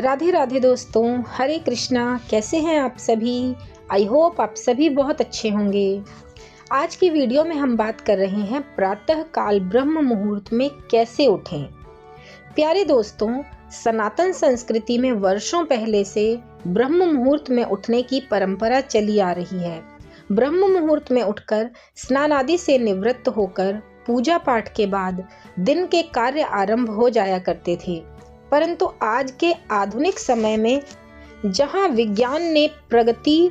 राधे राधे दोस्तों, हरे कृष्णा। कैसे हैं आप सभी? आई होप आप सभी बहुत अच्छे होंगे। आज की वीडियो में हम बात कर रहे हैं प्रातः काल ब्रह्म मुहूर्त में कैसे उठें। प्यारे दोस्तों, सनातन संस्कृति में वर्षों पहले से ब्रह्म मुहूर्त में उठने की परंपरा चली आ रही है। ब्रह्म मुहूर्त में उठकर स्नान आदि से निवृत्त होकर पूजा पाठ के बाद दिन के कार्य आरंभ हो जाया करते थे। परंतु आज के आधुनिक समय में जहां विज्ञान ने प्रगति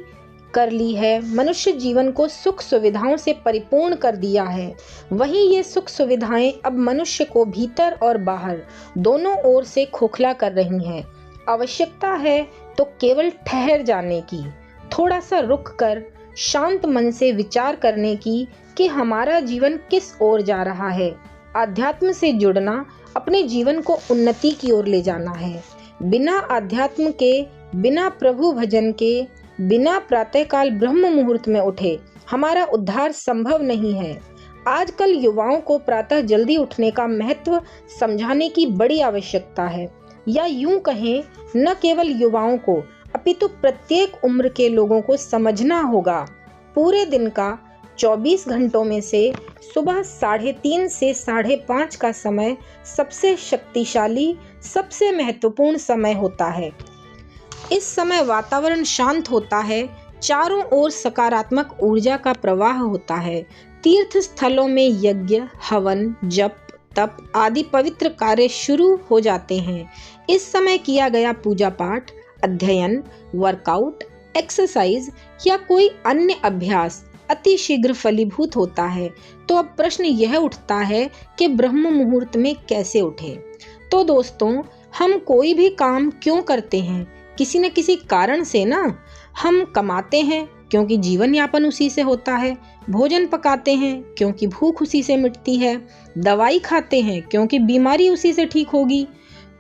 कर ली है, मनुष्य जीवन को सुख सुविधाओं से परिपूर्ण कर दिया है, वहीं ये सुख सुविधाएं अब मनुष्य को भीतर और बाहर दोनों ओर से खोखला कर रही हैं। आवश्यकता है तो केवल ठहर जाने की, थोड़ा सा रुक कर शांत मन से विचार करने की कि हमारा जीवन किस ओर जा रहा है। आध्यात्म से जुड़ना अपने जीवन को उन्नति की ओर ले जाना है। बिना आध्यात्म के, बिना प्रभु भजन के, बिना प्रातःकाल ब्रह्म मुहूर्त में उठे हमारा उद्धार संभव नहीं है। आजकल युवाओं को प्रातः जल्दी उठने का महत्व समझाने की बड़ी आवश्यकता है, या यूं कहें न केवल युवाओं को अपितु प्रत्येक उम्र के लोगों को समझना होगा। पूरे दिन का 24 घंटों में से सुबह 3:30 से 5:30 का समय सबसे शक्तिशाली, सबसे महत्वपूर्ण समय होता है। इस समय वातावरण शांत होता है, चारों ओर सकारात्मक ऊर्जा का प्रवाह होता है। तीर्थ स्थलों में यज्ञ, हवन, जप, तप आदि पवित्र कार्य शुरू हो जाते हैं। इस समय किया गया पूजा पाठ, अध्ययन, वर्कआउट, एक्सरसाइज या कोई अन्य अभ्यास अति शीघ्र फलीभूत होता है। तो अब प्रश्न यह उठता है कि ब्रह्म मुहूर्त में कैसे उठें। तो दोस्तों, हम कोई भी काम क्यों करते हैं? किसी न किसी कारण से ना। हम कमाते हैं क्योंकि जीवन यापन उसी से होता है, भोजन पकाते हैं क्योंकि भूख उसी से मिटती है, दवाई खाते हैं क्योंकि बीमारी उसी से ठीक होगी।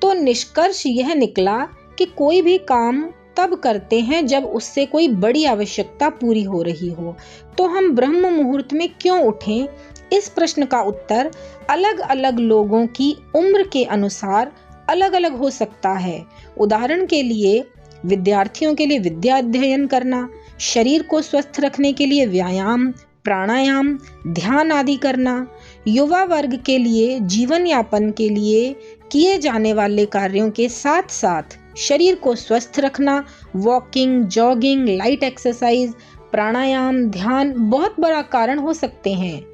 तो निष्कर्ष यह निकला कि कोई भी काम तब करते हैं जब उससे कोई बड़ी आवश्यकता पूरी हो रही हो। तो हम ब्रह्म मुहूर्त में क्यों उठें? इस प्रश्न का उत्तर अलग अलग लोगों की उम्र के अनुसार अलग अलग हो सकता है। उदाहरण के लिए विद्यार्थियों के लिए विद्या अध्ययन करना, शरीर को स्वस्थ रखने के लिए व्यायाम, प्राणायाम, ध्यान आदि करना, युवा वर्ग के लिए जीवन यापन के लिए किए जाने वाले कार्यों के साथ साथ शरीर को स्वस्थ रखना, वॉकिंग, जॉगिंग, लाइट एक्सरसाइज, प्राणायाम, ध्यान बहुत बड़ा कारण हो सकते हैं।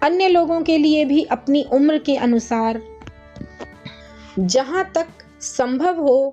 अन्य लोगों के लिए भी अपनी उम्र के अनुसार जहां तक संभव हो